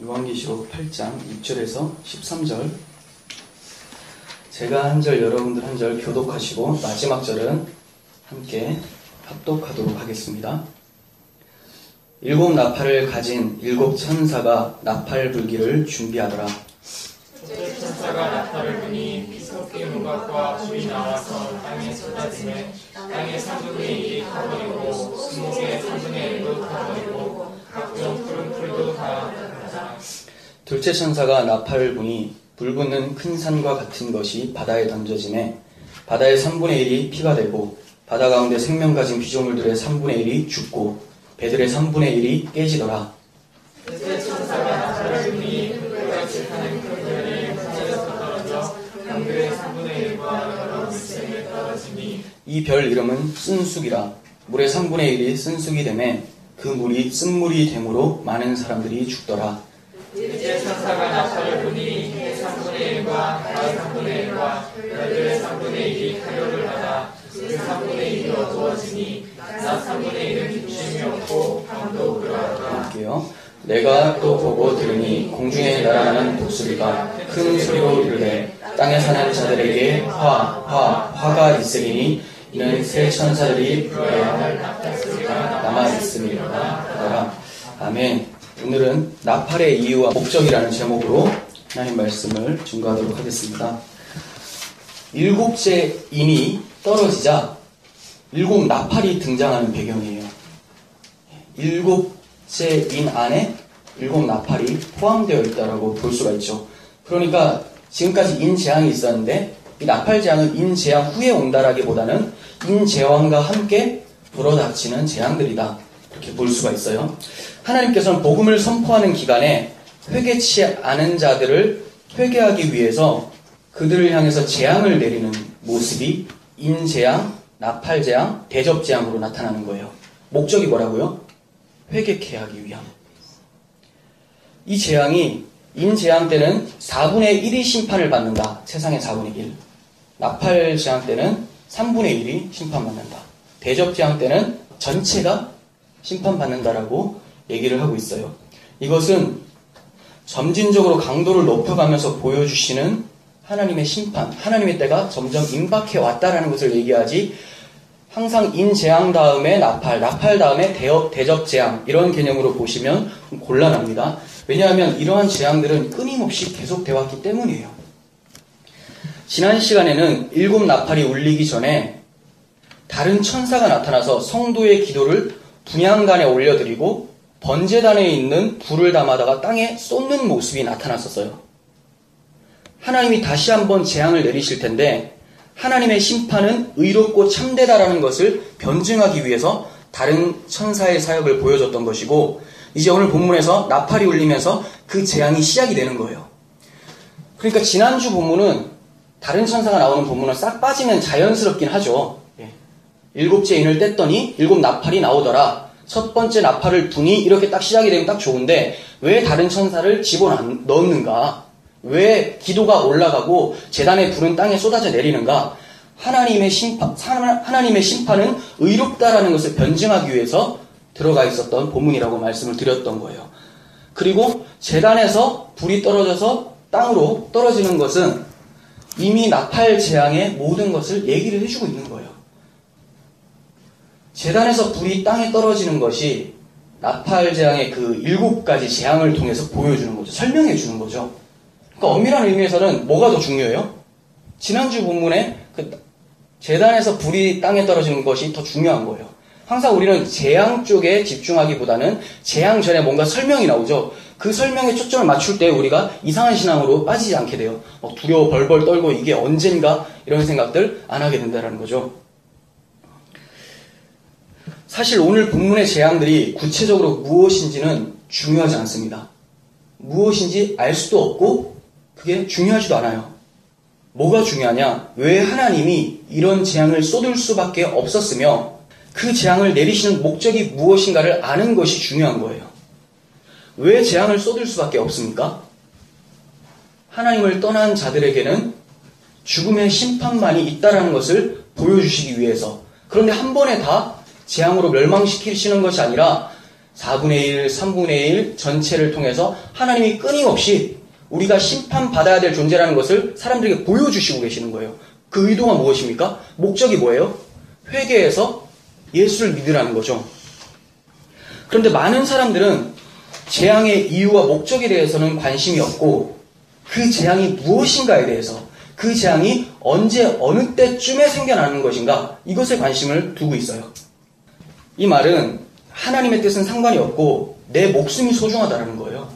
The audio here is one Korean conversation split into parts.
요한계시록 8장 6절에서 13절. 제가 한 절, 여러분들 한 절 교독하시고 마지막 절은 함께 합독하도록 하겠습니다. 일곱 나팔을 가진 일곱 천사가 나팔 불기를 준비하더라. 첫째 천사가 나팔을 부니 피섞인 음악과 불이 나와서 땅에 쏟아지매 땅의 3분의 1이 타버리고 수목의 3분의 1도 타버리고 각종 푸른 풀도 다 타버리더라. 둘째 천사가 나팔을 부니 불붙는 큰 산과 같은 것이 바다에 던져지매 바다의 3분의 1이 피가 되고 바다 가운데 생명 가진 피조물들의 3분의 1이 죽고 배들의 3분의 1이 깨지더라. 셋째 천사가 나팔을 부니 흙같이 타는 큰 별이 하늘에서 떨어져 강들의 3분의 1과 여러 물샘에 떨어지니 이 별 이름은 쓴쑥이라. 물의 3분의 1이 쓴쑥이 되매 그 물이 쓴물이 되므로 많은 사람들이 죽더라. 넷째 천사가 나팔을 부니 해 3분의 1과 달 3분의 1과 별들의 3분의 1이 타격을 받아 그 3분의 1이 어두워지니 낮 3분의 1은 기침이 없고 밤도 그러하더라. 볼게요. 내가 또 보고 들으니 공중에 날아가는 독수리가 큰 소리로 이르되 땅에 사는 자들에게 화가 있으리니 이는 새 천사들이 불어야 할 나팔 소리가 남아있음이로다. 아멘. 오늘은 나팔의 이유와 목적이라는 제목으로 하나님 말씀을 증거하도록 하겠습니다. 일곱째 인이 떨어지자 일곱 나팔이 등장하는 배경이에요. 일곱째 인 안에 일곱 나팔이 포함되어 있다고 볼 수가 있죠. 그러니까 지금까지 인재앙이 있었는데 이 나팔재앙은 인재앙 후에 온다라기보다는 인재앙과 함께 불어닥치는 재앙들이다. 이렇게 볼 수가 있어요. 하나님께서는 복음을 선포하는 기간에 회개치 않은 자들을 회개하기 위해서 그들을 향해서 재앙을 내리는 모습이 인재앙, 나팔재앙, 대접재앙으로 나타나는 거예요. 목적이 뭐라고요? 회개케 하기 위함. 이 재앙이 인재앙 때는 4분의 1이 심판을 받는다. 세상의 4분의 1. 나팔재앙 때는 3분의 1이 심판받는다. 대접재앙 때는 전체가 심판받는다라고 얘기를 하고 있어요. 이것은 점진적으로 강도를 높여가면서 보여주시는 하나님의 심판, 하나님의 때가 점점 임박해 왔다라는 것을 얘기하지 항상 인재앙 다음에 나팔 다음에 대접재앙 이런 개념으로 보시면 곤란합니다. 왜냐하면 이러한 재앙들은 끊임없이 계속되어 왔기 때문이에요. 지난 시간에는 일곱 나팔이 울리기 전에 다른 천사가 나타나서 성도의 기도를 분향단에 올려드리고 번제단에 있는 불을 담아다가 땅에 쏟는 모습이 나타났었어요. 하나님이 다시 한번 재앙을 내리실 텐데 하나님의 심판은 의롭고 참되다라는 것을 변증하기 위해서 다른 천사의 사역을 보여줬던 것이고 이제 오늘 본문에서 나팔이 울리면서 그 재앙이 시작이 되는 거예요. 그러니까 지난주 본문은 다른 천사가 나오는 본문은 싹 빠지면 자연스럽긴 하죠. 일곱째 인을 뗐더니 일곱 나팔이 나오더라. 첫 번째 나팔을 부니 이렇게 딱 시작이 되면 딱 좋은데 왜 다른 천사를 집어넣는가? 왜 기도가 올라가고 제단의 불은 땅에 쏟아져 내리는가? 하나님의 심판은 의롭다라는 것을 변증하기 위해서 들어가 있었던 본문이라고 말씀을 드렸던 거예요. 그리고 제단에서 불이 떨어져서 땅으로 떨어지는 것은 이미 나팔 재앙의 모든 것을 얘기를 해주고 있는 거예요. 제단에서 불이 땅에 떨어지는 것이 나팔 재앙의 그 7가지 재앙을 통해서 보여주는 거죠. 설명해 주는 거죠. 그러니까 엄밀한 의미에서는 뭐가 더 중요해요? 지난주 본문에 그 제단에서 불이 땅에 떨어지는 것이 더 중요한 거예요. 항상 우리는 재앙 쪽에 집중하기보다는 재앙 전에 뭔가 설명이 나오죠. 그 설명에 초점을 맞출 때 우리가 이상한 신앙으로 빠지지 않게 돼요. 두려워 벌벌 떨고 이게 언젠가 이런 생각들 안 하게 된다는 거죠. 사실 오늘 본문의 재앙들이 구체적으로 무엇인지는 중요하지 않습니다. 무엇인지 알 수도 없고 그게 중요하지도 않아요. 뭐가 중요하냐? 왜 하나님이 이런 재앙을 쏟을 수밖에 없었으며 그 재앙을 내리시는 목적이 무엇인가를 아는 것이 중요한 거예요. 왜 재앙을 쏟을 수밖에 없습니까? 하나님을 떠난 자들에게는 죽음의 심판만이 있다는 것을 보여주시기 위해서. 그런데 한 번에 다 재앙으로 멸망시키시는 것이 아니라 4분의 1, 3분의 1 전체를 통해서 하나님이 끊임없이 우리가 심판받아야 될 존재라는 것을 사람들에게 보여주시고 계시는 거예요. 그 의도가 무엇입니까? 목적이 뭐예요? 회개해서 예수를 믿으라는 거죠. 그런데 많은 사람들은 재앙의 이유와 목적에 대해서는 관심이 없고 그 재앙이 무엇인가에 대해서 그 재앙이 언제 어느 때쯤에 생겨나는 것인가 이것에 관심을 두고 있어요. 이 말은 하나님의 뜻은 상관이 없고 내 목숨이 소중하다는 거예요.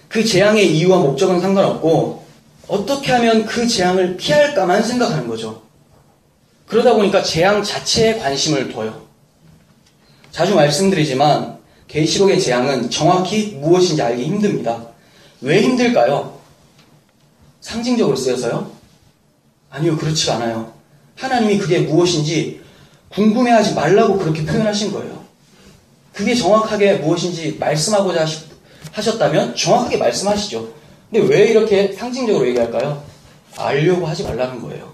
그 재앙의 이유와 목적은 상관없고 어떻게 하면 그 재앙을 피할까만 생각하는 거죠. 그러다 보니까 재앙 자체에 관심을 둬요. 자주 말씀드리지만 계시록의 재앙은 정확히 무엇인지 알기 힘듭니다. 왜 힘들까요? 상징적으로 쓰여서요? 아니요, 그렇지가 않아요. 하나님이 그게 무엇인지 궁금해하지 말라고 그렇게 표현하신 거예요. 그게 정확하게 무엇인지 말씀하고자 하셨다면 정확하게 말씀하시죠. 근데 왜 이렇게 상징적으로 얘기할까요? 알려고 하지 말라는 거예요.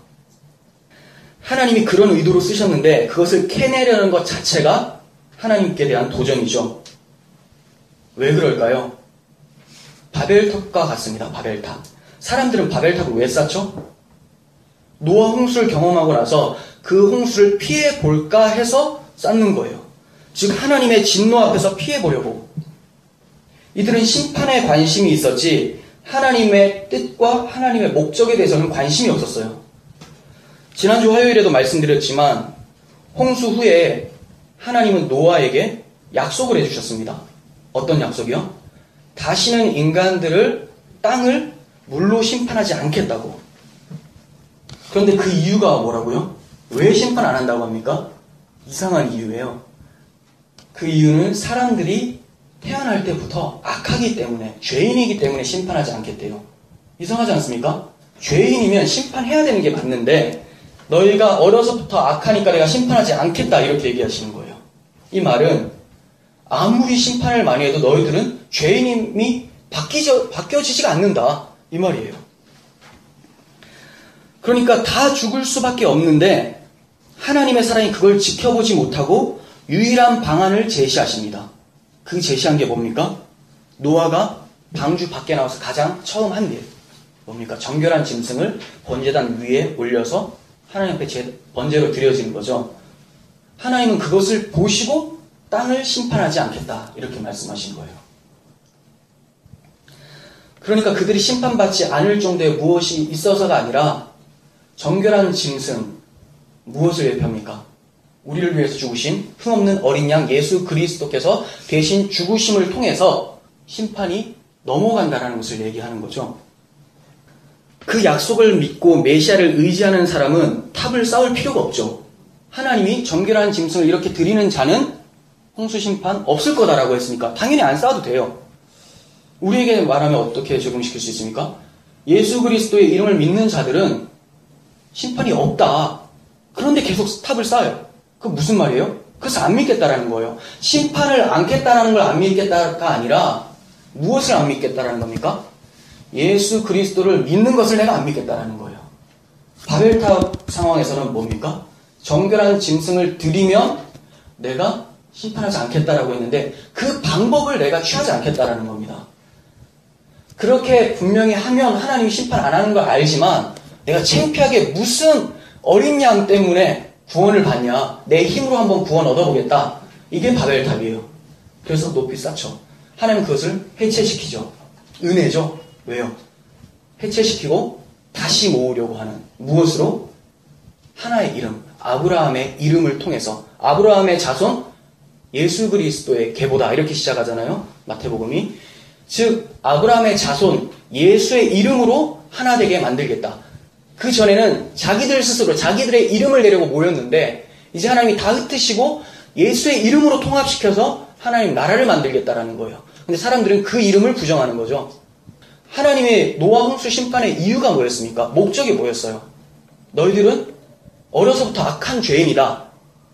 하나님이 그런 의도로 쓰셨는데 그것을 캐내려는 것 자체가 하나님께 대한 도전이죠. 왜 그럴까요? 바벨탑과 같습니다. 바벨탑. 사람들은 바벨탑을 왜 쌓죠? 노아 홍수를 경험하고 나서 그 홍수를 피해볼까 해서 쌓는 거예요. 즉 하나님의 진노 앞에서 피해보려고. 이들은 심판에 관심이 있었지 하나님의 뜻과 하나님의 목적에 대해서는 관심이 없었어요. 지난주 화요일에도 말씀드렸지만 홍수 후에 하나님은 노아에게 약속을 해주셨습니다. 어떤 약속이요? 다시는 인간들을 땅을 물로 심판하지 않겠다고. 그런데 그 이유가 뭐라고요? 왜 심판 안 한다고 합니까? 이상한 이유예요. 그 이유는 사람들이 태어날 때부터 악하기 때문에, 죄인이기 때문에 심판하지 않겠대요. 이상하지 않습니까? 죄인이면 심판해야 되는 게 맞는데 너희가 어려서부터 악하니까 내가 심판하지 않겠다 이렇게 얘기하시는 거예요. 이 말은 아무리 심판을 많이 해도 너희들은 죄인임이 바뀌어지지가 않는다 이 말이에요. 그러니까 다 죽을 수밖에 없는데 하나님의 사랑이 그걸 지켜보지 못하고 유일한 방안을 제시하십니다. 그 제시한 게 뭡니까? 노아가 방주 밖에 나와서 가장 처음 한 일. 뭡니까? 정결한 짐승을 번제단 위에 올려서 하나님 앞에 번제로 드려지는 거죠. 하나님은 그것을 보시고 땅을 심판하지 않겠다 이렇게 말씀하신 거예요. 그러니까 그들이 심판받지 않을 정도의 무엇이 있어서가 아니라 정결한 짐승, 무엇을 예표합니까? 우리를 위해서 죽으신 흠없는 어린 양 예수 그리스도께서 대신 죽으심을 통해서 심판이 넘어간다는 것을 얘기하는 거죠. 그 약속을 믿고 메시아를 의지하는 사람은 탑을 쌓을 필요가 없죠. 하나님이 정결한 짐승을 이렇게 드리는 자는 홍수 심판 없을 거다라고 했으니까 당연히 안 쌓아도 돼요. 우리에게 말하면 어떻게 적용시킬 수 있습니까? 예수 그리스도의 이름을 믿는 자들은 심판이 없다. 그런데 계속 탑을 쌓아요. 그거 무슨 말이에요? 그래서 안 믿겠다라는 거예요. 심판을 안겠다라는 걸 안 믿겠다가 아니라 무엇을 안 믿겠다라는 겁니까? 예수 그리스도를 믿는 것을 내가 안 믿겠다라는 거예요. 바벨탑 상황에서는 뭡니까? 정결한 짐승을 드리면 내가 심판하지 않겠다라고 했는데 그 방법을 내가 취하지 않겠다라는 겁니다. 그렇게 분명히 하면 하나님이 심판 안 하는 걸 알지만 내가 창피하게 무슨 어린 양 때문에 구원을 받냐, 내 힘으로 한번 구원 얻어보겠다. 이게 바벨탑이에요. 그래서 높이 쌓죠. 하나님은 그것을 해체시키죠. 은혜죠. 왜요? 해체시키고 다시 모으려고 하는 무엇으로? 하나의 이름, 아브라함의 이름을 통해서 아브라함의 자손 예수 그리스도의 계보다 이렇게 시작하잖아요. 마태복음이. 즉 아브라함의 자손 예수의 이름으로 하나 되게 만들겠다. 그 전에는 자기들 스스로 자기들의 이름을 내려고 모였는데 이제 하나님이 다 흩으시고 예수의 이름으로 통합시켜서 하나님 나라를 만들겠다라는 거예요. 근데 사람들은 그 이름을 부정하는 거죠. 하나님의 노아 홍수 심판의 이유가 뭐였습니까? 목적이 뭐였어요? 너희들은 어려서부터 악한 죄인이다.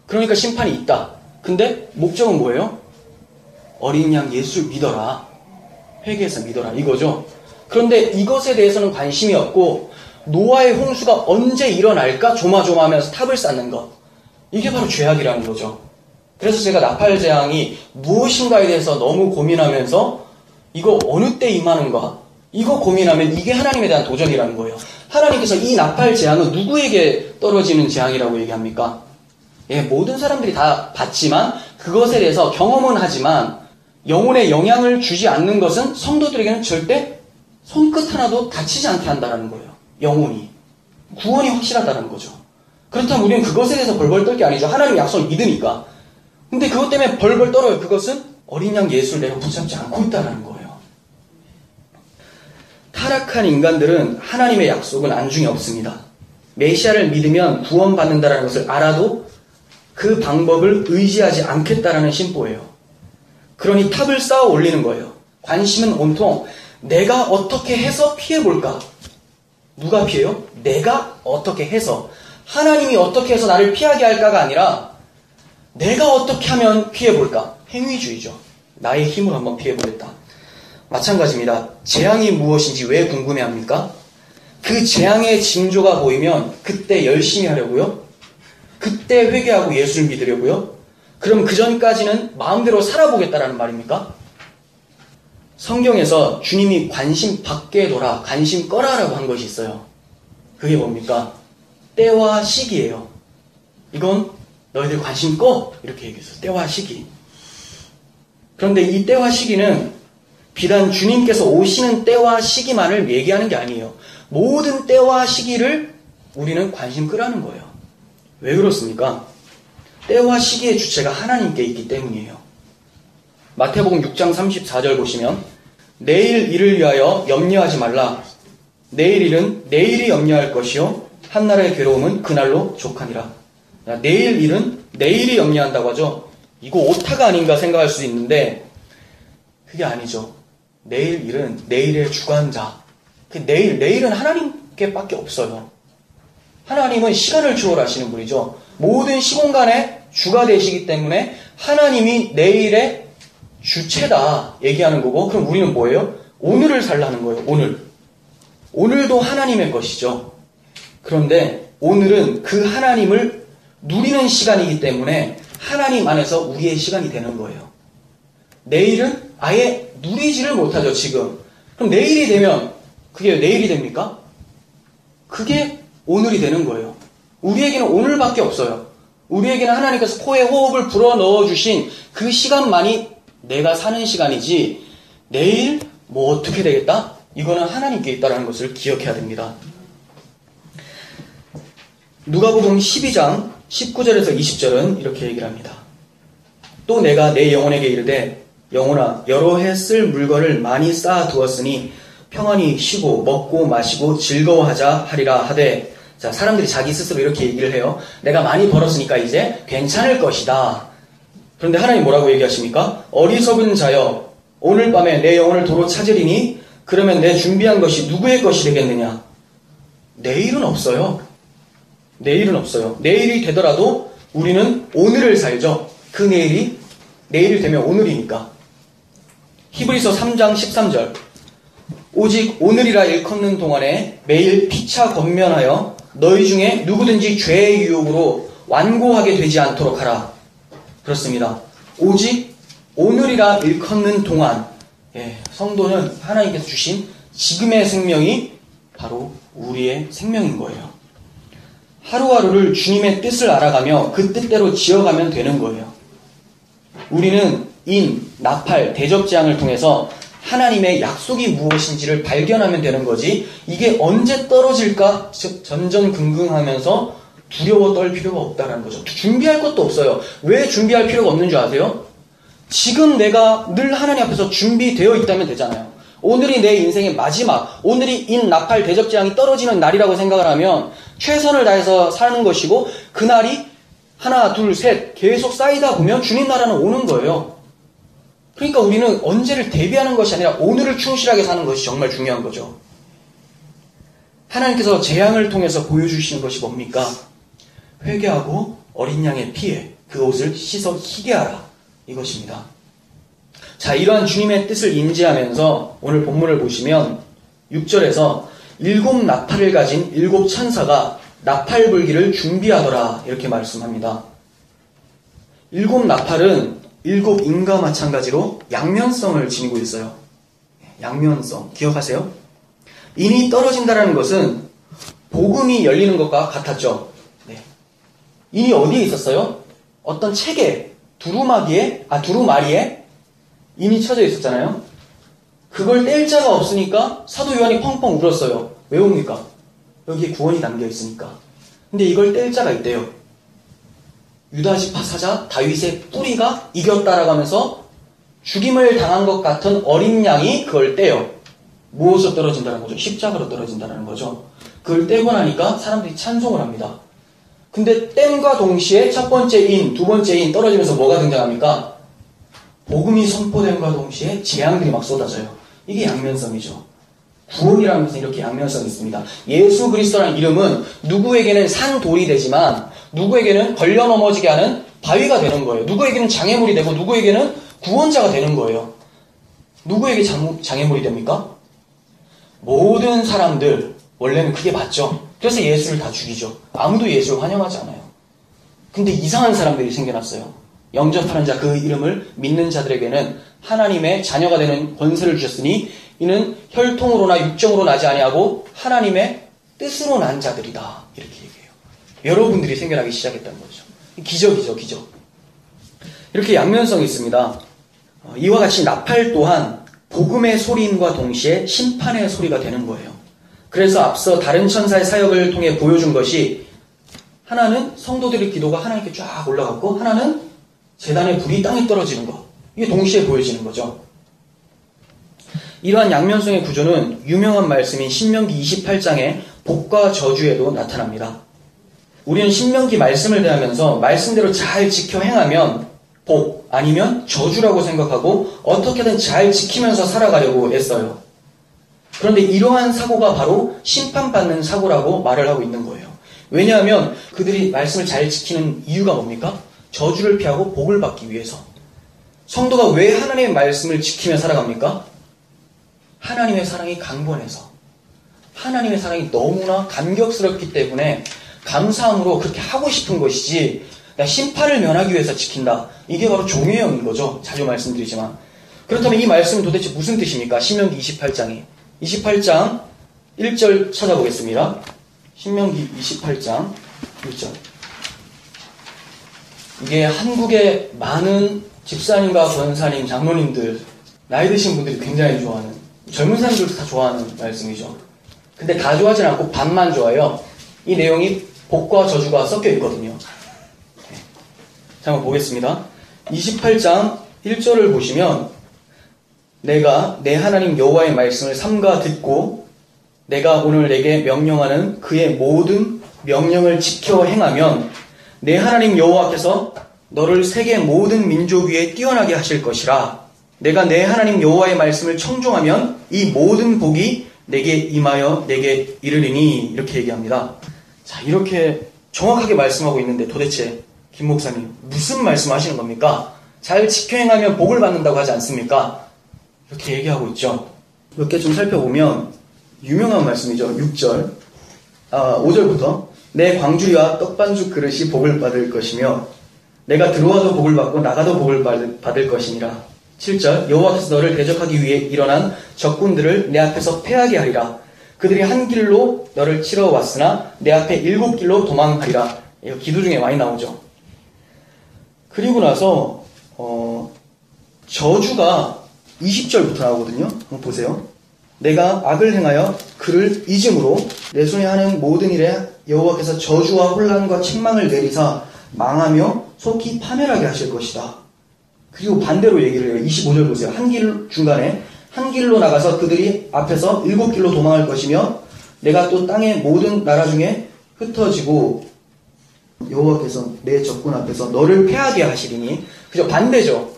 그러니까 심판이 있다. 근데 목적은 뭐예요? 어린 양 예수를 믿어라. 회개해서 믿어라. 이거죠. 그런데 이것에 대해서는 관심이 없고 노아의 홍수가 언제 일어날까 조마조마하면서 탑을 쌓는 것. 이게 바로 죄악이라는 거죠. 그래서 제가 나팔 재앙이 무엇인가에 대해서 너무 고민하면서 이거 어느 때 임하는가? 이거 고민하면 이게 하나님에 대한 도전이라는 거예요. 하나님께서 이 나팔 재앙은 누구에게 떨어지는 재앙이라고 얘기합니까? 예, 모든 사람들이 다 받지만 그것에 대해서 경험은 하지만 영혼에 영향을 주지 않는 것은 성도들에게는 절대 손끝 하나도 다치지 않게 한다는 거예요. 영혼이. 구원이 확실하다는 거죠. 그렇다면 우리는 그것에 대해서 벌벌 떨 게 아니죠. 하나님 약속을 믿으니까. 근데 그것 때문에 벌벌 떨어요. 그것은 어린 양 예수를 내가 붙잡지 않고 있다는 거예요. 타락한 인간들은 하나님의 약속은 안중에 없습니다. 메시아를 믿으면 구원받는다는 것을 알아도 그 방법을 의지하지 않겠다라는 심보예요. 그러니 탑을 쌓아 올리는 거예요. 관심은 온통 내가 어떻게 해서 피해볼까? 누가 피해요? 내가 어떻게 해서. 하나님이 어떻게 해서 나를 피하게 할까가 아니라 내가 어떻게 하면 피해볼까? 행위주의죠. 나의 힘으로 한번 피해보겠다. 마찬가지입니다. 재앙이 무엇인지 왜 궁금해합니까? 그 재앙의 징조가 보이면 그때 열심히 하려고요. 그때 회개하고 예수를 믿으려고요. 그럼 그 전까지는 마음대로 살아보겠다라는 말입니까? 성경에서 주님이 관심 받게 둬라, 관심 꺼라라고 한 것이 있어요. 그게 뭡니까? 때와 시기예요. 이건 너희들 관심 꺼! 이렇게 얘기했어요. 때와 시기. 그런데 이 때와 시기는 비단 주님께서 오시는 때와 시기만을 얘기하는 게 아니에요. 모든 때와 시기를 우리는 관심 끄라는 거예요. 왜 그렇습니까? 때와 시기의 주체가 하나님께 있기 때문이에요. 마태복음 6장 34절 보시면 내일 일을 위하여 염려하지 말라. 내일 일은 내일이 염려할 것이요 한날의 괴로움은 그날로 족하니라. 내일 일은 내일이 염려한다고 하죠. 이거 오타가 아닌가 생각할 수 있는데 그게 아니죠. 내일 일은 내일의 주관자. 그 내일은 하나님께 밖에 없어요. 하나님은 시간을 초월하시는 분이죠. 모든 시공간의 주가 되시기 때문에 하나님이 내일의 주체다 얘기하는 거고, 그럼 우리는 뭐예요? 오늘을 살라는 거예요. 오늘도 하나님의 것이죠. 그런데 오늘은 그 하나님을 누리는 시간이기 때문에 하나님 안에서 우리의 시간이 되는 거예요. 내일은 아예 누리지를 못하죠, 지금. 그럼 내일이 되면 그게 내일이 됩니까? 그게 오늘이 되는 거예요. 우리에게는 오늘밖에 없어요. 우리에게는 하나님께서 코에 호흡을 불어넣어 주신 그 시간만이 내가 사는 시간이지, 내일 뭐 어떻게 되겠다? 이거는 하나님께 있다는 것을 기억해야 됩니다. 누가복음 12장 19절에서 20절은 이렇게 얘기를 합니다. 또 내가 내 영혼에게 이르되 영혼아 여러 해 쓸 물건을 많이 쌓아 두었으니 평안히 쉬고 먹고 마시고 즐거워하자 하리라 하되, 자, 사람들이 자기 스스로 이렇게 얘기를 해요. 내가 많이 벌었으니까 이제 괜찮을 것이다. 그런데 하나님 뭐라고 얘기하십니까? 어리석은 자여 오늘 밤에 내 영혼을 도로 찾으리니 그러면 내 준비한 것이 누구의 것이 되겠느냐? 내일은 없어요. 내일은 없어요. 내일이 되더라도 우리는 오늘을 살죠. 그 내일이 되면 오늘이니까. 히브리서 3장 13절 오직 오늘이라 일컫는 동안에 매일 피차 권면하여 너희 중에 누구든지 죄의 유혹으로 완고하게 되지 않도록 하라. 그렇습니다. 오직 오늘이라 일컫는 동안, 성도는 하나님께서 주신 지금의 생명이 바로 우리의 생명인 거예요. 하루하루를 주님의 뜻을 알아가며 그 뜻대로 지어가면 되는 거예요. 우리는 나팔, 대적재앙을 통해서 하나님의 약속이 무엇인지를 발견하면 되는 거지, 이게 언제 떨어질까 전전긍긍하면서 두려워 떨 필요가 없다는 거죠. 준비할 것도 없어요. 왜 준비할 필요가 없는 줄 아세요? 지금 내가 늘 하나님 앞에서 준비되어 있다면 되잖아요. 오늘이 내 인생의 마지막, 오늘이 나팔 대적재앙이 떨어지는 날이라고 생각을 하면 최선을 다해서 사는 것이고, 그날이 하나, 둘, 셋 계속 쌓이다 보면 주님 나라는 오는 거예요. 그러니까 우리는 언제를 대비하는 것이 아니라 오늘을 충실하게 사는 것이 정말 중요한 거죠. 하나님께서 재앙을 통해서 보여주시는 것이 뭡니까? 회개하고 어린 양의 피에 그 옷을 씻어 희게 하라. 이것입니다. 자, 이러한 주님의 뜻을 인지하면서 오늘 본문을 보시면 6절에서 7 나팔을 가진 7 천사가 나팔 불기를 준비하더라 이렇게 말씀합니다. 일곱 나팔은 일곱 인과 마찬가지로 양면성을 지니고 있어요. 양면성. 기억하세요? 인이 떨어진다는 것은 복음이 열리는 것과 같았죠. 네. 인이 어디에 있었어요? 어떤 책에, 두루마리에 인이 쳐져 있었잖아요. 그걸 뗄 자가 없으니까 사도 요한이 펑펑 울었어요. 왜 웁니까? 여기에 구원이 담겨 있으니까. 근데 이걸 뗄 자가 있대요. 유다 지파 사자 다윗의 뿌리가 이겼다라고 하면서 죽임을 당한 것 같은 어린 양이 그걸 떼요. 무엇으로 떨어진다는 거죠? 십자가로 떨어진다는 거죠. 그걸 떼고 나니까 사람들이 찬송을 합니다. 근데 땜과 동시에 첫 번째 인, 두 번째 인 떨어지면서 뭐가 등장합니까? 복음이 선포됨과 동시에 재앙들이 막 쏟아져요. 이게 양면성이죠. 구원이라는 것은 이렇게 양면성이 있습니다. 예수 그리스도라는 이름은 누구에게는 산돌이 되지만 누구에게는 걸려 넘어지게 하는 바위가 되는 거예요. 누구에게는 장애물이 되고 누구에게는 구원자가 되는 거예요. 누구에게 장애물이 됩니까? 모든 사람들, 원래는 그게 맞죠. 그래서 예수를 다 죽이죠. 아무도 예수를 환영하지 않아요. 근데 이상한 사람들이 생겨났어요. 영접하는 자, 그 이름을 믿는 자들에게는 하나님의 자녀가 되는 권세를 주셨으니 이는 혈통으로나 육정으로 나지 아니하고 하나님의 뜻으로 난 자들이다. 이렇게 얘기해요. 여러분들이 생겨나기 시작했다는 거죠. 기적이죠, 기적. 이렇게 양면성이 있습니다. 이와 같이 나팔 또한 복음의 소리인과 동시에 심판의 소리가 되는 거예요. 그래서 앞서 다른 천사의 사역을 통해 보여준 것이 하나는 성도들의 기도가 하나님께 쫙 올라갔고 하나는 제단의 불이 땅에 떨어지는 것. 이게 동시에 보여지는 거죠. 이러한 양면성의 구조는 유명한 말씀인 신명기 28장의 복과 저주에도 나타납니다. 우리는 신명기 말씀을 대하면서 말씀대로 잘 지켜 행하면 복 아니면 저주라고 생각하고 어떻게든 잘 지키면서 살아가려고 애써요. 그런데 이러한 사고가 바로 심판받는 사고라고 말을 하고 있는 거예요. 왜냐하면 그들이 말씀을 잘 지키는 이유가 뭡니까? 저주를 피하고 복을 받기 위해서. 성도가 왜 하나님의 말씀을 지키며 살아갑니까? 하나님의 사랑이 강건해서. 하나님의 사랑이 너무나 감격스럽기 때문에 감사함으로 그렇게 하고 싶은 것이지 심판을 면하기 위해서 지킨다. 이게 바로 종회형인 거죠. 자주 말씀드리지만. 그렇다면 이 말씀은 도대체 무슨 뜻입니까? 신명기 28장이. 28장 1절 찾아보겠습니다. 신명기 28장 1절. 이게 한국의 많은 집사님과 권사님, 장로님들, 나이 드신 분들이 굉장히 좋아하는, 젊은 사람들도 다 좋아하는 말씀이죠. 근데 다 좋아하진 않고 반만 좋아해요. 이 내용이 복과 저주가 섞여 있거든요. 자, 한번 보겠습니다. 28장 1절을 보시면 내가 내 하나님 여호와의 말씀을 삼가 듣고 내가 오늘 내게 명령하는 그의 모든 명령을 지켜 행하면 내 하나님 여호와께서 너를 세계 모든 민족 위에 뛰어나게 하실 것이라. 내가 내 하나님 여호와의 말씀을 청종하면 이 모든 복이 내게 임하여 내게 이르리니. 이렇게 얘기합니다. 자, 이렇게 정확하게 말씀하고 있는데 도대체 김 목사님 무슨 말씀하시는 겁니까? 잘 지켜 행하면 복을 받는다고 하지 않습니까? 이렇게 얘기하고 있죠. 몇 개 좀 살펴보면 유명한 말씀이죠. 6절 5절부터 내 광주리와 떡반죽 그릇이 복을 받을 것이며 내가 들어와도 복을 받고 나가도 복을 받을 것이니라. 7절 여호와께서 너를 대적하기 위해 일어난 적군들을 내 앞에서 패하게 하리라. 그들이 한 길로 너를 치러 왔으나 내 앞에 7길로 도망하리라. 이거 기도 중에 많이 나오죠. 그리고 나서 저주가 20절부터 나오거든요. 한번 보세요. 내가 악을 행하여 그를 잊음으로 내 손에 하는 모든 일에 여호와께서 저주와 혼란과 책망을 내리사 망하며 속히 파멸하게 하실 것이다. 그리고 반대로 얘기를 해요. 25절 보세요. 한 길 중간에 한 길로 나가서 그들이 앞에서 7길로 도망할 것이며 내가 또 땅의 모든 나라 중에 흩어지고 여호와께서 내 적군 앞에서 너를 패하게 하시리니. 그죠? 반대죠.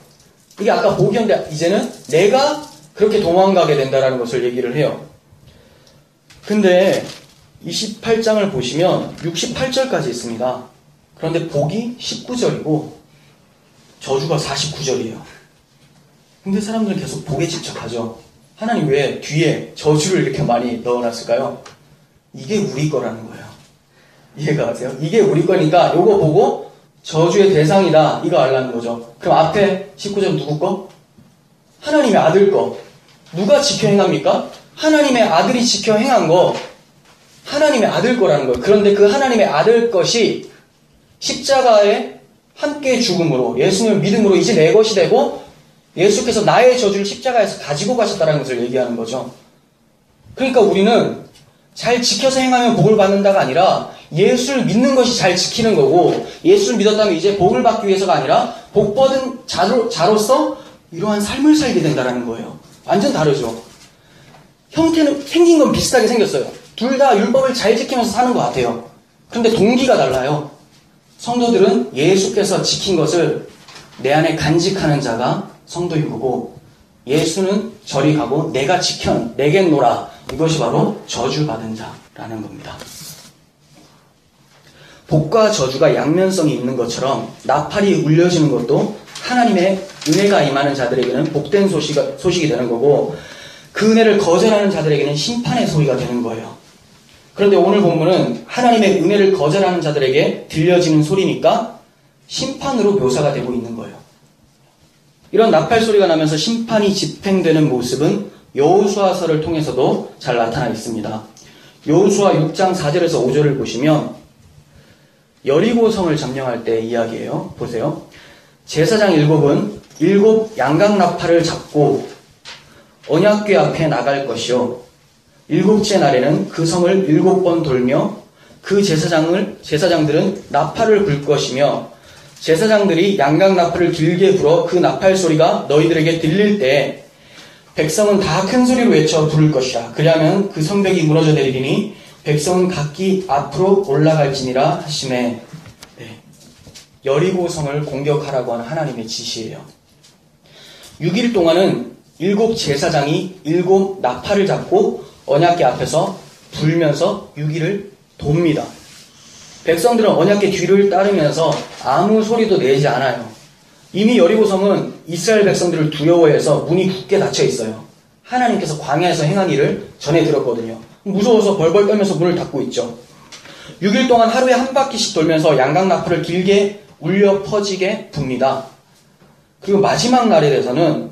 이게 아까 복이었는데 이제는 내가 그렇게 도망가게 된다라는 것을 얘기를 해요. 근데 28장을 보시면 68절까지 있습니다. 그런데 복이 19절이고 저주가 49절이에요. 근데 사람들은 계속 복에 집착하죠. 하나님 왜 뒤에 저주를 이렇게 많이 넣어놨을까요? 이게 우리 거라는 거예요. 이해가 가세요? 이게 우리 거니까 요거 보고 저주의 대상이다. 이거 알라는 거죠. 그럼 앞에 19절 누구 거? 하나님의 아들 거. 누가 지켜 행합니까? 하나님의 아들이 지켜 행한 거 하나님의 아들 거라는 거예요. 그런데 그 하나님의 아들 것이 십자가에 함께 죽음으로 예수님을 믿음으로 이제 내 것이 되고 예수께서 나의 저주를 십자가에서 가지고 가셨다는 것을 얘기하는 거죠. 그러니까 우리는 잘 지켜서 행하면 복을 받는다가 아니라 예수를 믿는 것이 잘 지키는 거고 예수를 믿었다면 이제 복을 받기 위해서가 아니라 복 받은 자로서 이러한 삶을 살게 된다는 거예요. 완전 다르죠. 형태는 생긴 건 비슷하게 생겼어요. 둘 다 율법을 잘 지키면서 사는 것 같아요. 그런데 동기가 달라요. 성도들은 예수께서 지킨 것을 내 안에 간직하는 자가 성도인 거고 예수는 저리 가고 내가 내겐노라 이것이 바로 저주받은 자라는 겁니다. 복과 저주가 양면성이 있는 것처럼 나팔이 울려지는 것도 하나님의 은혜가 임하는 자들에게는 복된 소식이 되는 거고 그 은혜를 거절하는 자들에게는 심판의 소리가 되는 거예요. 그런데 오늘 본문은 하나님의 은혜를 거절하는 자들에게 들려지는 소리니까 심판으로 묘사가 되고 있는 거예요. 이런 나팔 소리가 나면서 심판이 집행되는 모습은 여호수아서를 통해서도 잘 나타나 있습니다. 여호수아 6장 4절에서 5절을 보시면 여리고성을 점령할 때 이야기예요. 보세요. 제사장 7은 7 양각 나팔을 잡고 언약궤 앞에 나갈 것이요 7째 날에는 그 성을 7번 돌며 그 제사장들은 나팔을 불 것이며 제사장들이 양각 나팔을 길게 불어 그 나팔 소리가 너희들에게 들릴 때 백성은 다 큰 소리로 외쳐 부를 것이라. 그리하면 그 성벽이 무너져 내리리니 백성은 각기 앞으로 올라갈지니라 하시매. 네. 여리고성을 공격하라고 하는 하나님의 지시예요. 6일 동안은 7 제사장이 7 나팔을 잡고 언약궤 앞에서 불면서 6일을 돕니다. 백성들은 언약궤 뒤를 따르면서 아무 소리도 내지 않아요. 이미 여리고성은 이스라엘 백성들을 두려워해서 문이 굳게 닫혀 있어요. 하나님께서 광야에서 행한 일을 전해 들었거든요. 무서워서 벌벌 떨면서 문을 닫고 있죠. 6일 동안 하루에 한 바퀴씩 돌면서 양각 나팔을 길게 울려 퍼지게 붑니다. 그리고 마지막 날에 대해서는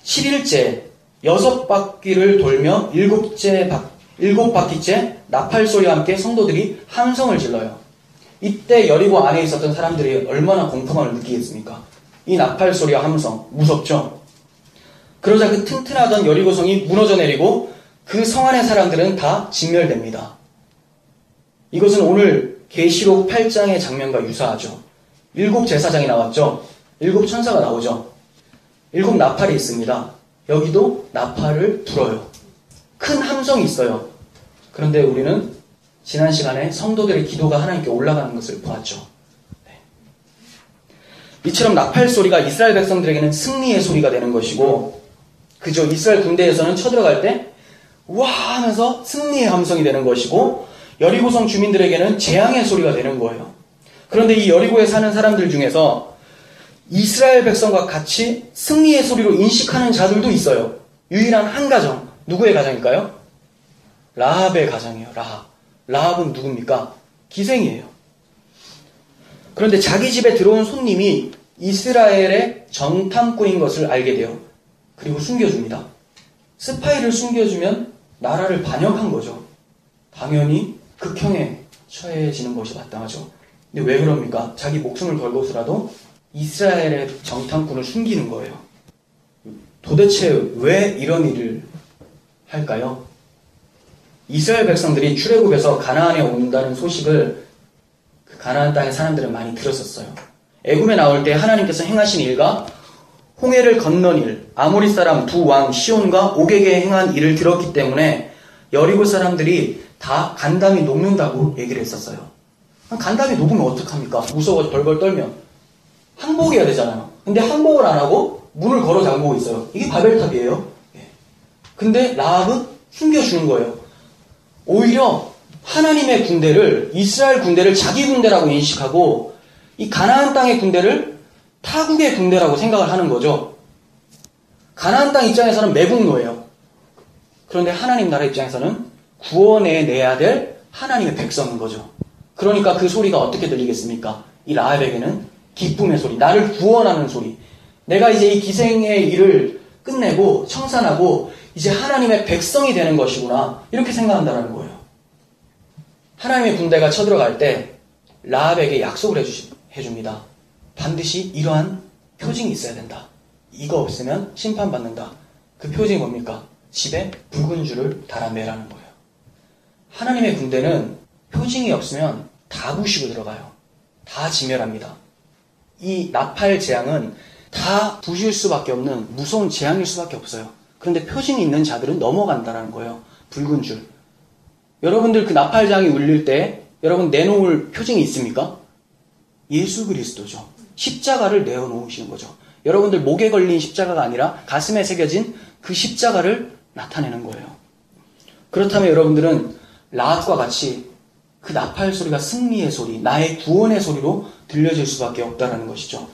7일째 6바퀴를 돌며 7바퀴째 나팔 소리와 함께 성도들이 함성을 질러요. 이때 여리고 안에 있었던 사람들이 얼마나 공포감을 느끼겠습니까? 이 나팔 소리와 함성, 무섭죠? 그러자 그 튼튼하던 여리고성이 무너져 내리고 그 성 안의 사람들은 다 진멸됩니다. 이것은 오늘 계시록 8장의 장면과 유사하죠. 7 제사장이 나왔죠. 7 천사가 나오죠. 7 나팔이 있습니다. 여기도 나팔을 불어요. 큰 함성이 있어요. 그런데 우리는 지난 시간에 성도들의 기도가 하나님께 올라가는 것을 보았죠. 네. 이처럼 나팔 소리가 이스라엘 백성들에게는 승리의 소리가 되는 것이고 그저 이스라엘 군대에서는 쳐들어갈 때 와 하면서 승리의 함성이 되는 것이고 여리고성 주민들에게는 재앙의 소리가 되는 거예요. 그런데 이 여리고에 사는 사람들 중에서 이스라엘 백성과 같이 승리의 소리로 인식하는 자들도 있어요. 유일한 한 가정. 누구의 가정일까요? 라합의 가정이에요. 라합은 누굽니까? 기생이에요. 그런데 자기 집에 들어온 손님이 이스라엘의 정탐꾼인 것을 알게 돼요. 그리고 숨겨줍니다. 스파이를 숨겨주면 나라를 반역한 거죠. 당연히 극형에 처해지는 것이 마땅하죠. 근데 왜 그럽니까? 자기 목숨을 걸고서라도 이스라엘의 정탐꾼을 숨기는 거예요. 도대체 왜 이런 일을 할까요? 이스라엘 백성들이 출애굽에서 가나안에 온다는 소식을 그 가나안 땅의 사람들은 많이 들었었어요. 애굽에 나올 때 하나님께서 행하신 일과 홍해를 건넌 일, 아모리 사람 두 왕 시온과 옥에게 행한 일을 들었기 때문에 여리고 사람들이 다 간담이 녹는다고 얘기를 했었어요. 간담이 녹으면 어떡합니까? 무서워서 벌벌 떨면 항복해야 되잖아요. 근데 항복을 안 하고 문을 걸어 잠그고 있어요. 이게 바벨탑이에요. 근데 라합은 숨겨주는 거예요. 오히려 하나님의 군대를, 이스라엘 군대를 자기 군대라고 인식하고 이 가나안 땅의 군대를 타국의 군대라고 생각을 하는 거죠. 가나안 땅 입장에서는 매국노예요. 그런데 하나님 나라 입장에서는 구원해 내야 될 하나님의 백성인 거죠. 그러니까 그 소리가 어떻게 들리겠습니까? 이 라합에게는 기쁨의 소리, 나를 구원하는 소리. 내가 이제 이 기생의 일을 끝내고 청산하고 이제 하나님의 백성이 되는 것이구나. 이렇게 생각한다는 거예요. 하나님의 군대가 쳐들어갈 때 라합에게 약속을 해줍니다. 반드시 이러한 표징이 있어야 된다. 이거 없으면 심판받는다. 그 표징이 뭡니까? 집에 붉은 줄을 달아매라는 거예요. 하나님의 군대는 표징이 없으면 다 부시고 들어가요. 다 진멸합니다. 이 나팔 재앙은 다 부실 수밖에 없는 무서운 재앙일 수밖에 없어요. 그런데 표징이 있는 자들은 넘어간다는 거예요. 붉은 줄. 여러분들 그 나팔 재앙이 울릴 때 여러분 내놓을 표징이 있습니까? 예수 그리스도죠. 십자가를 내어놓으시는 거죠. 여러분들 목에 걸린 십자가가 아니라 가슴에 새겨진 그 십자가를 나타내는 거예요. 그렇다면 여러분들은 라합과 같이 그 나팔 소리가 승리의 소리, 나의 구원의 소리로 들려질 수밖에 없다는 것이죠.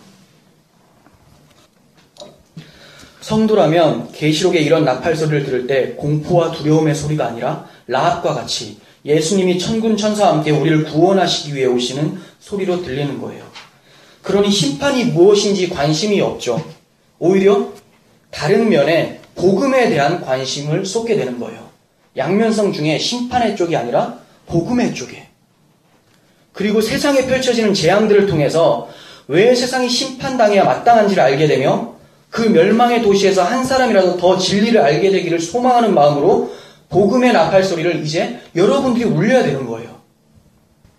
성도라면 계시록의 이런 나팔 소리를 들을 때 공포와 두려움의 소리가 아니라 라합과 같이 예수님이 천군 천사와 함께 우리를 구원하시기 위해 오시는 소리로 들리는 거예요. 그러니 심판이 무엇인지 관심이 없죠. 오히려 다른 면에 복음에 대한 관심을 쏟게 되는 거예요. 양면성 중에 심판의 쪽이 아니라 복음의 쪽에. 그리고 세상에 펼쳐지는 재앙들을 통해서 왜 세상이 심판당해야 마땅한지를 알게 되며 그 멸망의 도시에서 한 사람이라도 더 진리를 알게 되기를 소망하는 마음으로 복음의 나팔 소리를 이제 여러분들이 울려야 되는 거예요.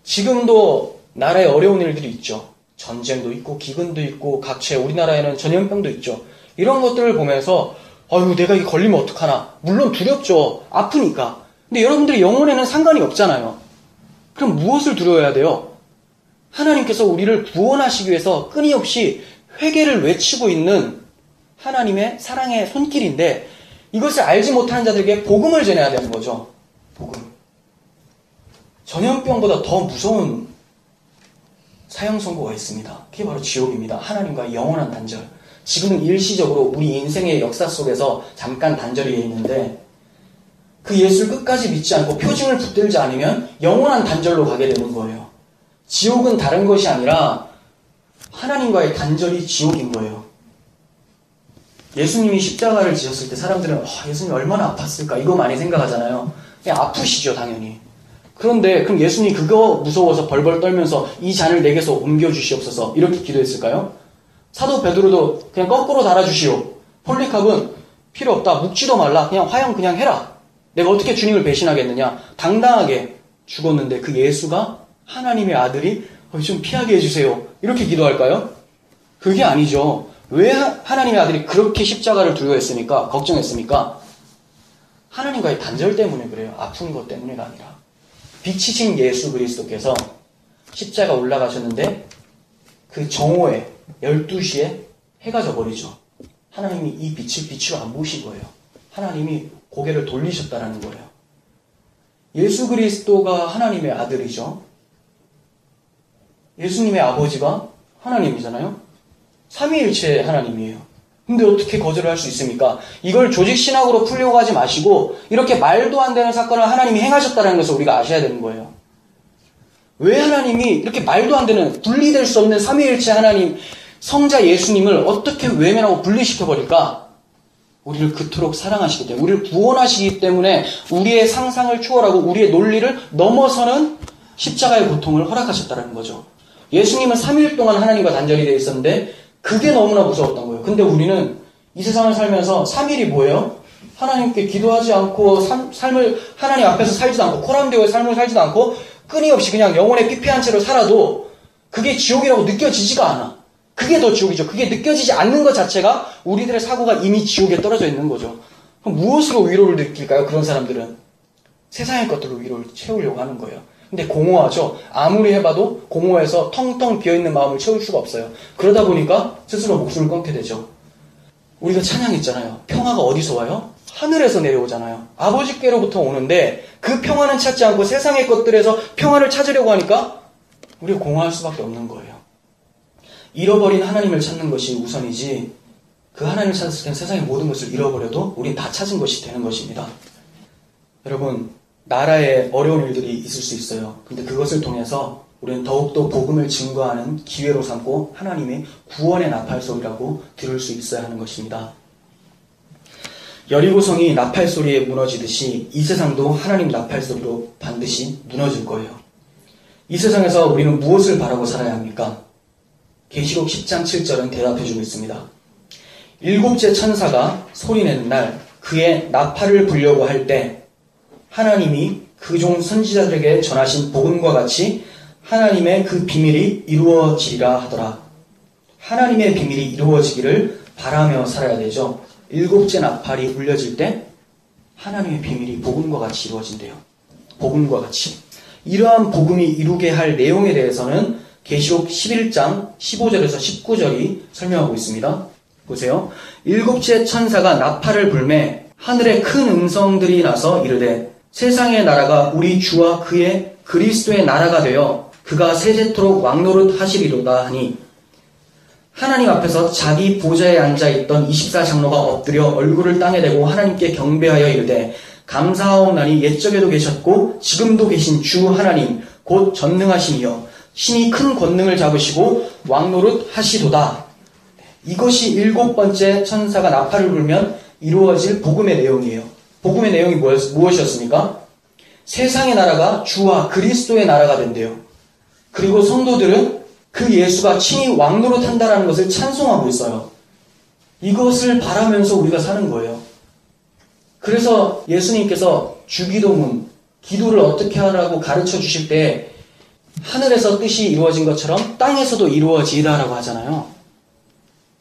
지금도 나라에 어려운 일들이 있죠. 전쟁도 있고 기근도 있고 각체 우리나라에는 전염병도 있죠. 이런 것들을 보면서 아유 내가 이게 걸리면 어떡하나. 물론 두렵죠. 아프니까. 근데 여러분들의 영혼에는 상관이 없잖아요. 그럼 무엇을 두려워해야 돼요? 하나님께서 우리를 구원하시기 위해서 끊임없이 회개를 외치고 있는 하나님의 사랑의 손길인데 이것을 알지 못하는 자들에게 복음을 전해야 되는 거죠. 복음. 전염병보다 더 무서운 사형 선고가 있습니다. 그게 바로 지옥입니다. 하나님과의 영원한 단절. 지금은 일시적으로 우리 인생의 역사 속에서 잠깐 단절이 있는데 그 예수를 끝까지 믿지 않고 표징을 붙들지 않으면 영원한 단절로 가게 되는 거예요. 지옥은 다른 것이 아니라 하나님과의 단절이 지옥인 거예요. 예수님이 십자가를 지셨을 때 사람들은 예수님 얼마나 아팠을까 이거 많이 생각하잖아요. 그냥 아프시죠 당연히. 그런데 그럼 예수님이 그거 무서워서 벌벌 떨면서 이 잔을 내게서 옮겨주시옵소서 이렇게 기도했을까요? 사도 베드로도 그냥 거꾸로 달아주시오. 폴리캅은 필요 없다. 묵지도 말라. 그냥 화형 그냥 해라. 내가 어떻게 주님을 배신하겠느냐. 당당하게 죽었는데 그 예수가 하나님의 아들이 좀 피하게 해주세요. 이렇게 기도할까요? 그게 아니죠. 왜 하나님의 아들이 그렇게 십자가를 두려워했습니까? 걱정했습니까? 하나님과의 단절 때문에 그래요. 아픈 것 때문에가 아니라. 빛이신 예수 그리스도께서 십자가 올라가셨는데 그 정오에 12시에 해가 져버리죠. 하나님이 이 빛을 빛으로 안 보신 거예요. 하나님이 고개를 돌리셨다는 거예요. 예수 그리스도가 하나님의 아들이죠. 예수님의 아버지가 하나님이잖아요. 삼위일체 하나님이에요. 근데 어떻게 거절을 할 수 있습니까? 이걸 조직신학으로 풀려고 하지 마시고 이렇게 말도 안 되는 사건을 하나님이 행하셨다는 것을 우리가 아셔야 되는 거예요. 왜 하나님이 이렇게 말도 안 되는 분리될 수 없는 삼위일체 하나님 성자 예수님을 어떻게 외면하고 분리시켜버릴까? 우리를 그토록 사랑하시기 때문에 우리를 구원하시기 때문에 우리의 상상을 초월하고 우리의 논리를 넘어서는 십자가의 고통을 허락하셨다는 거죠. 예수님은 3일 동안 하나님과 단절이 되어 있었는데 그게 너무나 무서웠던 거예요. 근데 우리는 이 세상을 살면서 3일이 뭐예요? 하나님께 기도하지 않고 삶을 하나님 앞에서 살지도 않고 코람되어의 삶을 살지도 않고 끊임없이 그냥 영혼에 피폐한 채로 살아도 그게 지옥이라고 느껴지지가 않아. 그게 더 지옥이죠. 그게 느껴지지 않는 것 자체가 우리들의 사고가 이미 지옥에 떨어져 있는 거죠. 그럼 무엇으로 위로를 느낄까요? 그런 사람들은 세상의 것들로 위로를 채우려고 하는 거예요. 근데 공허하죠. 아무리 해봐도 공허해서 텅텅 비어있는 마음을 채울 수가 없어요. 그러다 보니까 스스로 목숨을 끊게 되죠. 우리가 찬양했잖아요. 평화가 어디서 와요? 하늘에서 내려오잖아요. 아버지께로부터 오는데 그 평화는 찾지 않고 세상의 것들에서 평화를 찾으려고 하니까 우리가 공허할 수밖에 없는 거예요. 잃어버린 하나님을 찾는 것이 우선이지 그 하나님을 찾았을 땐 세상의 모든 것을 잃어버려도 우린 다 찾은 것이 되는 것입니다. 여러분 나라에 어려운 일들이 있을 수 있어요. 근데 그것을 통해서 우리는 더욱더 복음을 증거하는 기회로 삼고 하나님의 구원의 나팔소리라고 들을 수 있어야 하는 것입니다. 여리고성이 나팔소리에 무너지듯이 이 세상도 하나님 나팔소리로 반드시 무너질 거예요. 이 세상에서 우리는 무엇을 바라고 살아야 합니까? 계시록 10장 7절은 대답해주고 있습니다. 일곱째 천사가 소리내는 날 그의 나팔을 불려고 할 때 하나님이 그 종 선지자들에게 전하신 복음과 같이 하나님의 그 비밀이 이루어지리라 하더라. 하나님의 비밀이 이루어지기를 바라며 살아야 되죠. 일곱째 나팔이 울려질 때 하나님의 비밀이 복음과 같이 이루어진대요. 복음과 같이. 이러한 복음이 이루게 할 내용에 대해서는 계시록 11장 15절에서 19절이 설명하고 있습니다. 보세요. 일곱째 천사가 나팔을 불매 하늘에 큰 음성들이 나서 이르되 세상의 나라가 우리 주와 그의 그리스도의 나라가 되어 그가 세세토록 왕노릇 하시리로다 하니 하나님 앞에서 자기 보좌에 앉아있던 24장로가 엎드려 얼굴을 땅에 대고 하나님께 경배하여 이르되 감사하옵나니 옛적에도 계셨고 지금도 계신 주 하나님 곧 전능하시니여 신이 큰 권능을 잡으시고 왕노릇 하시도다. 이것이 일곱 번째 천사가 나팔을 불면 이루어질 복음의 내용이에요. 복음의 내용이 무엇이었습니까? 세상의 나라가 주와 그리스도의 나라가 된대요. 그리고 성도들은 그 예수가 친히 왕노릇 한다라는 것을 찬송하고 있어요. 이것을 바라면서 우리가 사는 거예요. 그래서 예수님께서 주기도문, 기도를 어떻게 하라고 가르쳐 주실 때 하늘에서 뜻이 이루어진 것처럼 땅에서도 이루어지다라고 하잖아요.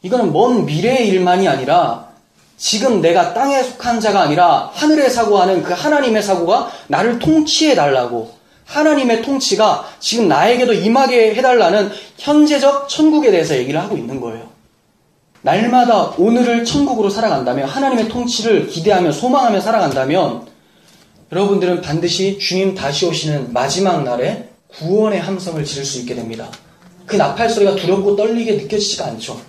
이거는 먼 미래의 일만이 아니라 지금 내가 땅에 속한 자가 아니라 하늘에 사고하는 그 하나님의 사고가 나를 통치해 달라고, 하나님의 통치가 지금 나에게도 임하게 해달라는 현재적 천국에 대해서 얘기를 하고 있는 거예요. 날마다 오늘을 천국으로 살아간다면, 하나님의 통치를 기대하며 소망하며 살아간다면 여러분들은 반드시 주님 다시 오시는 마지막 날에 구원의 함성을 지를 수 있게 됩니다. 그 나팔 소리가 두렵고 떨리게 느껴지지가 않죠.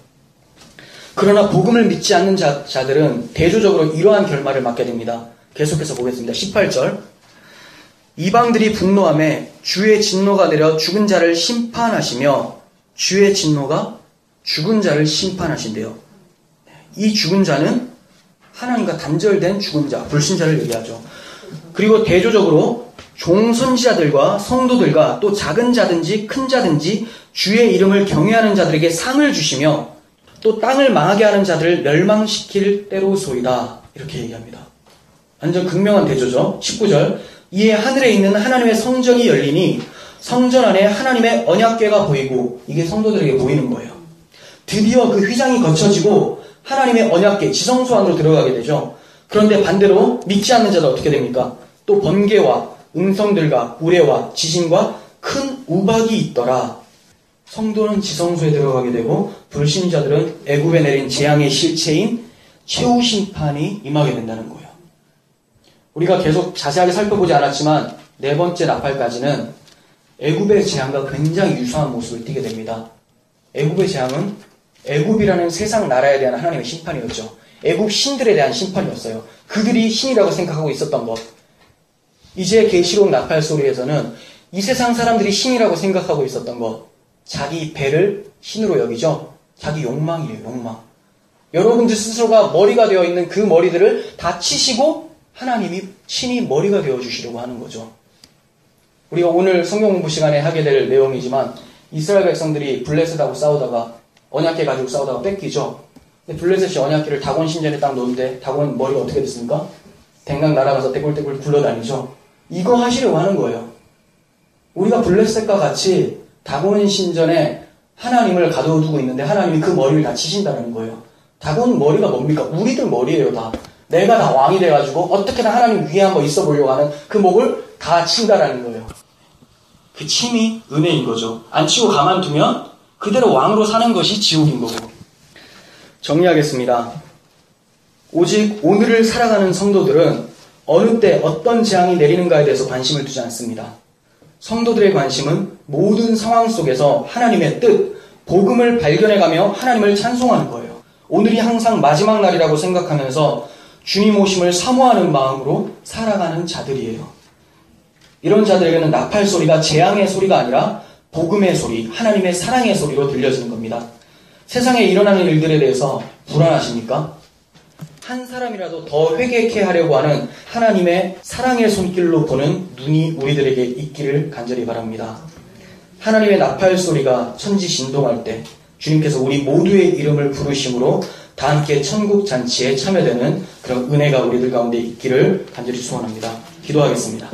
그러나 복음을 믿지 않는 자들은 대조적으로 이러한 결말을 맞게 됩니다. 계속해서 보겠습니다. 18절. 이방들이 분노하며 주의 진노가 내려 죽은 자를 심판하시며 주의 진노가 죽은 자를 심판하신대요. 이 죽은 자는 하나님과 단절된 죽은 자, 불신자를 얘기하죠. 그리고 대조적으로 종선지자들과 성도들과 또 작은 자든지 큰 자든지 주의 이름을 경외하는 자들에게 상을 주시며 또 땅을 망하게 하는 자들을 멸망시킬 때로소이다. 이렇게 얘기합니다. 완전 극명한 대조죠. 19절. 이에 하늘에 있는 하나님의 성전이 열리니 성전 안에 하나님의 언약궤가 보이고, 이게 성도들에게 보이는 거예요. 드디어 그 휘장이 거쳐지고 하나님의 언약궤, 지성소 안으로 들어가게 되죠. 그런데 반대로 믿지 않는 자들 어떻게 됩니까? 또 번개와 음성들과 우레와 지진과 큰 우박이 있더라. 성도는 지성소에 들어가게 되고 불신자들은 애굽에 내린 재앙의 실체인 최후 심판이 임하게 된다는 거예요. 우리가 계속 자세하게 살펴보지 않았지만 네 번째 나팔까지는 애굽의 재앙과 굉장히 유사한 모습을 띠게 됩니다. 애굽의 재앙은 애굽이라는 세상 나라에 대한 하나님의 심판이었죠. 애굽 신들에 대한 심판이었어요. 그들이 신이라고 생각하고 있었던 것. 이제 계시록 나팔 소리에서는 이 세상 사람들이 신이라고 생각하고 있었던 것. 자기 배를 신으로 여기죠. 자기 욕망이에요. 욕망. 여러분들 스스로가 머리가 되어 있는 그 머리들을 다 치시고 하나님이 친히 머리가 되어주시려고 하는 거죠. 우리가 오늘 성경 공부 시간에 하게 될 내용이지만 이스라엘 백성들이 블레셋하고 싸우다가 언약궤 가지고 싸우다가 뺏기죠. 근데 블레셋이 언약궤를 다곤 신전에 딱 놓는데 다곤 머리가 어떻게 됐습니까? 댕강 날아가서 떼굴떼굴 굴러다니죠. 이거 하시려고 하는 거예요. 우리가 블레셋과 같이 다곤 신전에 하나님을 가둬두고 있는데 하나님이 그 머리를 다 치신다는 거예요. 다곤 머리가 뭡니까? 우리들 머리예요. 다. 내가 다 왕이 돼가지고 어떻게든 하나님 위에 한번 있어 보려고 하는 그 목을 다 친다라는 거예요. 그 침이 은혜인 거죠. 안 치고 가만두면 그대로 왕으로 사는 것이 지옥인 거고. 정리하겠습니다. 오직 오늘을 살아가는 성도들은 어느 때 어떤 재앙이 내리는가에 대해서 관심을 두지 않습니다. 성도들의 관심은 모든 상황 속에서 하나님의 뜻, 복음을 발견해가며 하나님을 찬송하는 거예요. 오늘이 항상 마지막 날이라고 생각하면서 주님 오심을 사모하는 마음으로 살아가는 자들이에요. 이런 자들에게는 나팔 소리가 재앙의 소리가 아니라 복음의 소리, 하나님의 사랑의 소리로 들려지는 겁니다. 세상에 일어나는 일들에 대해서 불안하십니까? 한 사람이라도 더 회개케 하려고 하는 하나님의 사랑의 손길로 보는 눈이 우리들에게 있기를 간절히 바랍니다. 하나님의 나팔 소리가 천지 진동할 때 주님께서 우리 모두의 이름을 부르심으로 다 함께 천국 잔치에 참여되는 그런 은혜가 우리들 가운데 있기를 간절히 소원합니다. 기도하겠습니다.